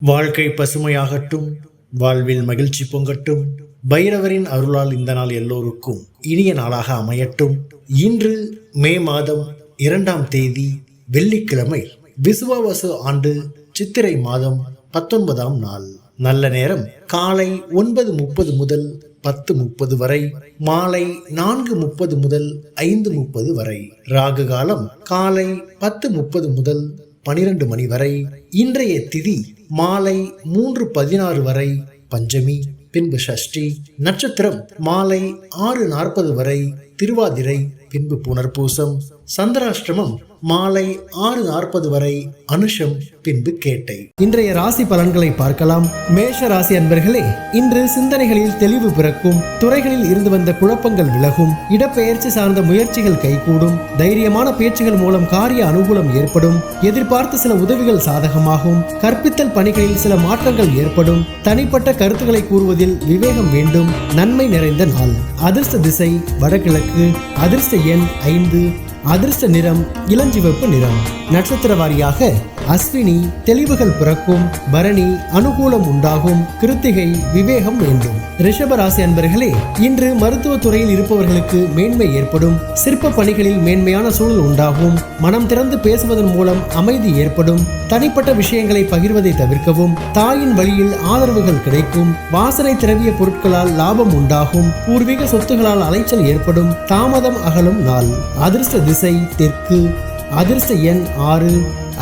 வாழ்க்கை பசுமையாகட்டும், வாழ்வில் மகிழ்ச்சி பொங்கட்டும். பைரவரின் அருளால் இந்த நாள் எல்லோருக்கும் இனிய நாளாக அமையட்டும். இன்று மே மாதம் 2ஆம் தேதி வெள்ளிக்கிழமை, விசுவாவசு ஆண்டு சித்திரை மாதம் 19ஆம் நாள். நல்ல நேரம் காலை 9:30 முதல் 10:30 வரை, மாலை 4:30 முதல் 5:30 வரை. ராகு காலம் காலை 10:30 முதல் 12 மணி வரை. இன்றைய திதி மாலை 3:16 வரை பஞ்சமி, பின்பு சஷ்டி. நட்சத்திரம் மாலை 6:40 வரை திருவாதிரை, பின்பு புனர்பூசம். சந்திராஷ்டிரமம் மாலை 6:40 வரை அனுஷம், பின்பு கேட்டை. இன்றைய ராசி பலன்களை பார்க்கலாம். மேஷ ராசி அன்பர்களே, இன்று சிந்தனைகளில் தெளிவு பிறக்கும், துறைகளில் இருந்து வந்த குழப்பங்கள் விலகும், இடப்பெயர்ச்சி சார்ந்த முயற்சிகள் கைகூடும், தைரியமான பேச்சுகள் மூலம் காரிய அனுகூலம் ஏற்படும், எதிர்பார்த்த சில உதவிகள் சாதகமாகும், கற்பித்தல் பணிகளில் சில மாற்றங்கள் ஏற்படும், தனிப்பட்ட கருத்துக்களை கூறுவதில் விவேகம் வேண்டும். நன்மை நிறைந்த நாள். அதிர்ஷ்ட திசை வடகிழக்கு, அதிர்ஷ்ட எண் 5, அதிர்ஷ்ட நிறம் இளஞ்சிவப்பு நிறம். நட்சத்திர வாரியாக அஸ்வினி தெளிவுகள் பிறக்கும், பரணி அனுகூலம் உண்டாகும், கிருத்திகை விவேகம் வேண்டும். ரிஷப ராசி அன்பர்களே, இன்று மருத்துவ துறையில் இருப்பவர்களுக்கு மேன்மை ஏற்படும், சிற்ப பணிகளில் மேன்மையான சூழல் உண்டாகும், மனம் திறந்து பேசுவதன் மூலம் அமைதி ஏற்படும், தனிப்பட்ட விஷயங்களை பகிர்வதை தவிர்க்கவும், தாயின் வழியில் ஆதரவுகள் கிடைக்கும், வாசனை திரவிய பொருட்களால் லாபம் உண்டாகும், பூர்வீக சொத்துகளால் அலைச்சல் ஏற்படும், தாமதம் அகலும் நாள். அதிர்ஷ்ட திசை தெற்கு, அதிர்ஷ்ட எண் 6,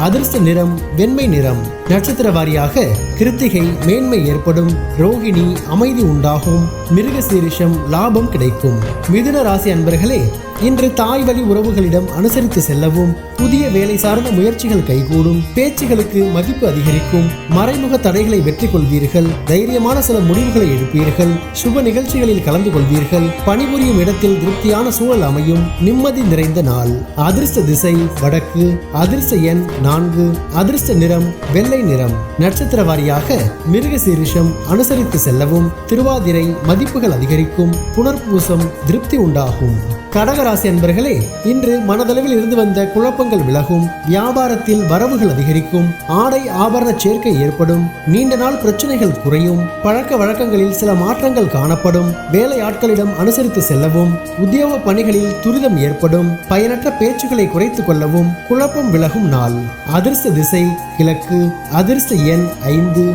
அதிர்ஷ்ட நிறம் வெண்மை நிறம். நட்சத்திர வாரியாக கிருத்திகை மேன்மை ஏற்படும், ரோகிணி அமைதி உண்டாகும், மிருகசீரிஷம் லாபம் கிடைக்கும். மிதுன ராசி அன்பர்களே, இன்று தாய் வழி உறவுகளிடம் அனுசரித்து செல்லவும், புதிய வேலை சார்ந்த முயற்சிகள் கைகூடும், பேச்சுகளுக்கு மதிப்பு அதிகரிக்கும், மறைமுக தடைகளை வெற்றி கொள்வீர்கள், தைரியமான சில முடிவுகளை எடுப்பீர்கள், சுப நிகழ்ச்சிகளில் கலந்து கொள்வீர்கள், பணிபுரியும் இடத்தில் திருப்தியான சூழல் அமையும், நிம்மதி நிறைந்த நாள். அதிர்ஷ்ட திசை வடக்கு, அதிர்ஷ்ட எண் 4, அதிர்ஷ்ட நிறம் வெள்ளை நிறம். நட்சத்திர வாரியாக மிருகசீரிஷம் அனுசரித்து செல்லவும், திருவாதிரை மதிப்புகள் அதிகரிக்கும், புனர்பூசம் திருப்தி உண்டாகும். கடகராசி அன்பர்களே, இன்று மனதளவில் இருந்து வந்த குழப்பங்கள் விலகும், வியாபாரத்தில் வரவுகள் அதிகரிக்கும், ஆடை ஆபரண சேர்க்கை ஏற்படும், நீண்ட நாள் பிரச்சனைகள் குறையும், பழக்க வழக்கங்களில் சில மாற்றங்கள் காணப்படும், வேலை ஆட்களிடம் அனுசரித்து செல்லவும், உத்தியோக பணிகளில் துரிதம் ஏற்படும், பயனற்ற பேச்சுக்களை குறைத்துக் கொள்ளவும், குழப்பம் விலகும் நாள். அதிர்ஷ்ட திசை கிழக்கு, அதிர்ஷ்ட எண் 5,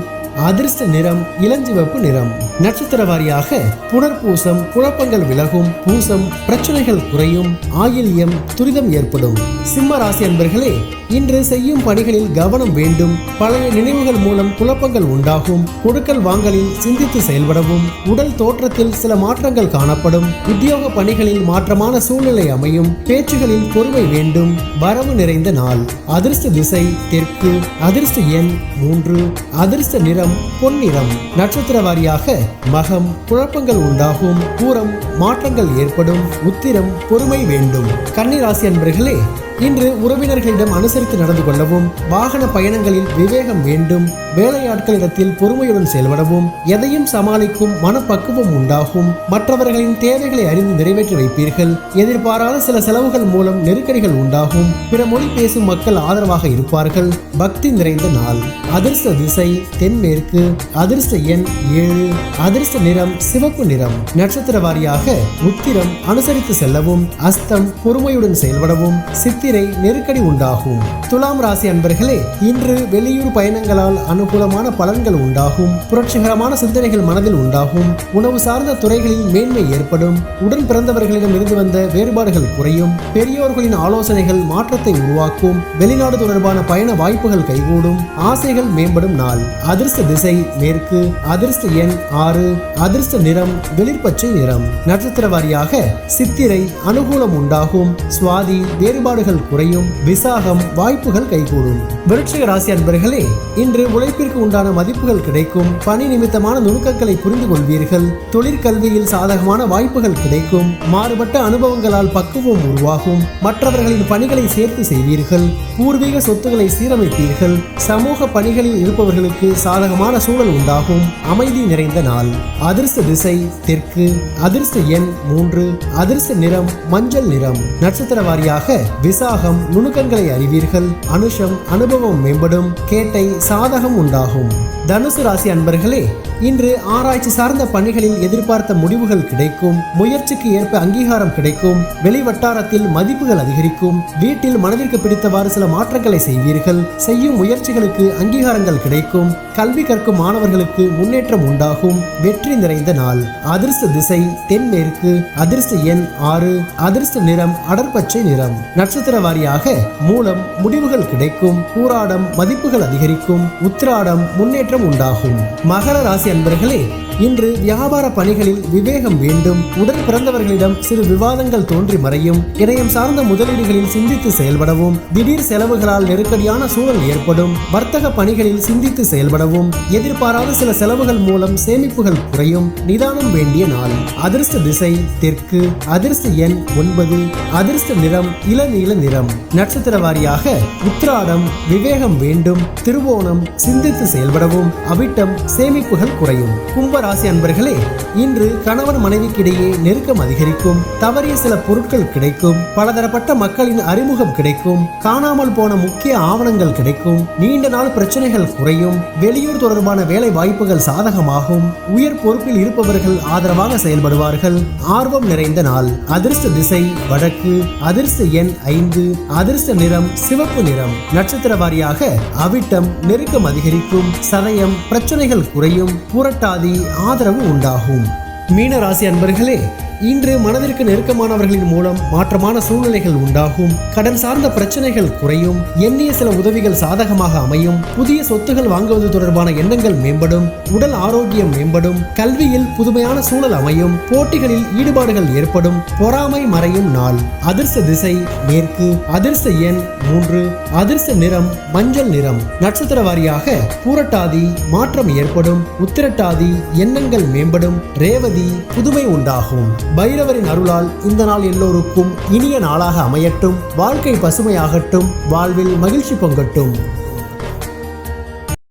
அதிர்ஷ்ட நிறம் இளஞ்சிவப்பு நிறம். நட்சத்திர வாரியாக புனர்பூசம் குழப்பங்கள் விலகும், பூசம் பிரச்சனைகள் குறையும், ஆயில்யம் துரிதம் ஏற்படும். சிம்ம ராசி அன்பர்களே, இன்று செய்யும் பணிகளில் கவனம் வேண்டும், பழைய நினைவுகள் மூலம் குழப்பங்கள் உண்டாகும், கொடுக்கல் வாங்கலில் சிந்தித்து செயல்படவும், உடல் தோற்றத்தில் சில மாற்றங்கள் காணப்படும், உத்தியோக பணிகளில் மாற்றமான சூழ்நிலை அமையும், பேச்சுகளில் பொறுமை வேண்டும், வரவு நிறைந்த நாள். அதிர்ஷ்ட திசை தெற்கு, அதிர்ஷ்ட எண் 3, அதிர்ஷ்ட நிறம் பொன்னிறம். நட்சத்திர வாரியாக மகம் குழப்பங்கள் உண்டாகும், பூரம் மாற்றங்கள் ஏற்படும், உத்திரம் பொறுமை வேண்டும். கன்னிராசி அன்பர்களே, இன்று உறவினர்களிடம் அனுசரித்து நடந்து கொள்ளவும், வாகன பயணங்களில் விவேகம் வேண்டும், வேலையாட்களிடத்தில் பொறுமையுடன் செயல்படவும், எதையும் சமாளிக்கும் மனப்பக்குவம் உண்டாகும், மற்றவர்களின் தேவைகளை அறிந்து நிறைவேற்றி வைப்பீர்கள், எதிர்பாராத சில செலவுகள் மூலம் நெருக்கடிகள் உண்டாகும், பிற மொழி பேசும் மக்கள் ஆதரவாக இருப்பார்கள், பக்தி நிறைந்த நாள். அதிர்ஷ்ட திசை தென்மேற்கு, அதிர்ஷ்ட எண் 7, அதிர்ஷ்ட நிறம் சிவப்பு நிறம். நட்சத்திர வாரியாக உத்திரம் அனுசரித்து செல்லவும், அஸ்தம் பொறுமையுடன் செயல்படவும், சித்திரை நெருக்கடி உண்டாகும். துலாம் ராசி அன்பர்களே, இன்று வெளியூர் பயணங்களால் அனுகூலமான பலன்கள் உண்டாகும், புரட்சிகரமான சிந்தனைகள் மனதில் உண்டாகும், உணவு சார்ந்த துறைகளில் மேன்மை ஏற்படும், உடன் பிறந்தவர்களிடம் இருந்து வந்த வேறுபாடுகள் குறையும், பெரியோர்களின் ஆலோசனைகள் மாற்றத்தை உருவாக்கும், வெளிநாடு தொடர்பான பயண வாய்ப்புகள் கைகூடும், ஆசைகள் மேம்படும் நாள். அதிர்ஷ்ட திசை மேற்கு, அதிர்ஷ்ட எண் 6, அதிர்ஷ்ட நிறம் வெளிர்பச்சை நிறம். நட்சத்திர வாரியாக சித்திரை அனுகூலம் உண்டாகும், சுவாதி வேறுபாடுகள் குறையும், விசாகம் வாய்ப்புகள் கைகூடும். விருச்சிக ராசி அன்பர்களே, இன்று உழைப்பிற்கு உண்டான மதிப்புகள் கிடைக்கும், பணி நிமித்தமான நுணுக்கங்களை புரிந்து கொள்வீர்கள், தொழிற்கல்வியில் சாதகமான வாய்ப்புகள் கிடைக்கும், மாறுபட்ட அனுபவங்களால் பக்குவம் உருவாகும், மற்றவர்களின் பணிகளை சேர்த்து செய்வீர்கள், பூர்வீக சொத்துக்களை சீரமைப்பீர்கள், சமூக பணிகளில் இருப்பவர்களுக்கு சாதகமான சூழல் உண்டாகும், அமைதி நிறைந்த நாள். அதிர்ஷ்ட திசை தெற்கு, அதிர்ஷ்ட எண் 3, அதிர்ஷ்ட நிறம் மஞ்சள் நிறம். நட்சத்திர வாரியாக விசாகம் விசாகம் நுணுக்கங்களை அறிவீர்கள். அனுஷம் அனுபவம் மேம்படும். கேட்டை சாதகம் உண்டாகும். தனுசு ராசி அன்பர்களே, இன்று ஆராய்ச்சி சார்ந்த பணிகளில் எதிர்பார்த்த முடிவுகள் கிடைக்கும். முயற்சிக்கு ஏற்ப அங்கீகாரம் கிடைக்கும். வெளிவட்டாரத்தில் மதிப்புகள் அதிகரிக்கும். வீட்டில் மனதிற்கு பிடித்தவாறு சில மாற்றங்களை செய்வீர்கள். செய்யும் முயற்சிகளுக்கு அங்கீகாரங்கள் கிடைக்கும். கல்வி கற்கும் மாணவர்களுக்கு முன்னேற்றம் உண்டாகும். வெற்றி நிறைந்த நாள். அதிர்ஷ்ட திசை தென்மேற்கு. அதிர்ஷ்ட எண் 6. அதிர்ஷ்ட நிறம் அடர்பச்சை நிறம். நட்சத்திர வாரியாக மூலம் முடிவுகள் கிடைக்கும். பூராடம் மதிப்புகள் அதிகரிக்கும். உத்திராடம் முன்னேற்றம் உண்டாகும். மகர ராசி அன்பர்களே, இன்று வியாபார பணிகளில் விவேகம் வேண்டும். உடன் பிறந்தவர்களிடம் சிறு விவாதங்கள் தோன்றி மறையும். இணையம் சார்ந்த முதலீடுகளில் சிந்தித்து செயல்படவும். திடீர் செலவுகளால் நெருக்கடியான சூழல் ஏற்படும். வர்த்தக பணிகளில் சிந்தித்து செயல்படவும். எதிர்பாராத சில செலவுகள் மூலம் சேமிப்புகள் குறையும். நிதானம் வேண்டிய நாள். அதிர்ஷ்ட திசை தெற்கு. அதிர்ஷ்ட எண் 9. அதிர்ஷ்ட நிறம் இளநீல நிறம். நட்சத்திர வாரியாக உத்திராடம் விவேகம் வேண்டும். திருவோணம் சிந்தித்து செயல்படவும். அவிட்டம் சேமிப்புகள் குறையும். கும்ப ராசி அன்பர்களே, இன்று கணவன் மனைவிக்கிடையே நெருக்கம் அதிகரிக்கும். தவறிய சில பொருட்கள் கிடைக்கும். பலதரப்பட்ட மக்களின் அறிமுகம் கிடைக்கும். காணாமல் போன முக்கிய ஆவணங்கள் கிடைக்கும். நீண்ட நாள் பிரச்சனைகள் குறையும். வெளியூர் தொடர்பான வேலை வாய்ப்புகள் சாதகமாகும். உயர் பொறுப்பில் இருப்பவர்கள் ஆதரவாக செயல்படுவார்கள். ஆர்வம் நிறைந்த நாள். அதிர்ஷ்ட திசை வடக்கு. அதிர்ஷ்ட எண் 5. அதிர்ஷ்ட நிறம் சிவப்பு நிறம். நட்சத்திர வாரியாக அவிட்டம் நெருக்கம் அதிகரிக்கும். சதயம் பிரச்சனைகள் குறையும். புரட்டாதி ஆதரவு உண்டாகும். மீன ராசி அன்பர்களே, இன்று மனதிற்கு நெருக்கமானவர்களின் மூலம் மாற்றமான சூழ்நிலைகள் உண்டாகும். கடன் சார்ந்த பிரச்சனைகள் குறையும். எண்ணிய சில உதவிகள் சாதகமாக அமையும். புதிய சொத்துகள் வாங்குவது தொடர்பான எண்ணங்கள் மேம்படும். உடல் ஆரோக்கியம் மேம்படும். கல்வியில் புதுமையான சூழல் அமையும். போட்டிகளில் ஈடுபாடுகள் ஏற்படும். பொறாமை மறையும் நாள். அதிர்ஷ்ட திசை மேற்கு. அதிர்ஷ்ட எண் 3. அதிர்ஷ்ட நிறம் மஞ்சள் நிறம். நட்சத்திர வாரியாக பூரட்டாதி மாற்றம் ஏற்படும். உத்திரட்டாதி எண்ணங்கள் மேம்படும். ரேவதி புதுமை உண்டாகும். பைரவரின் அருளால் இந்த நாள் எல்லோருக்கும் இனிய நாளாக அமையட்டும். வாழ்க்கை பசுமையாகட்டும். வாழ்வில் மகிழ்ச்சி பொங்கட்டும்.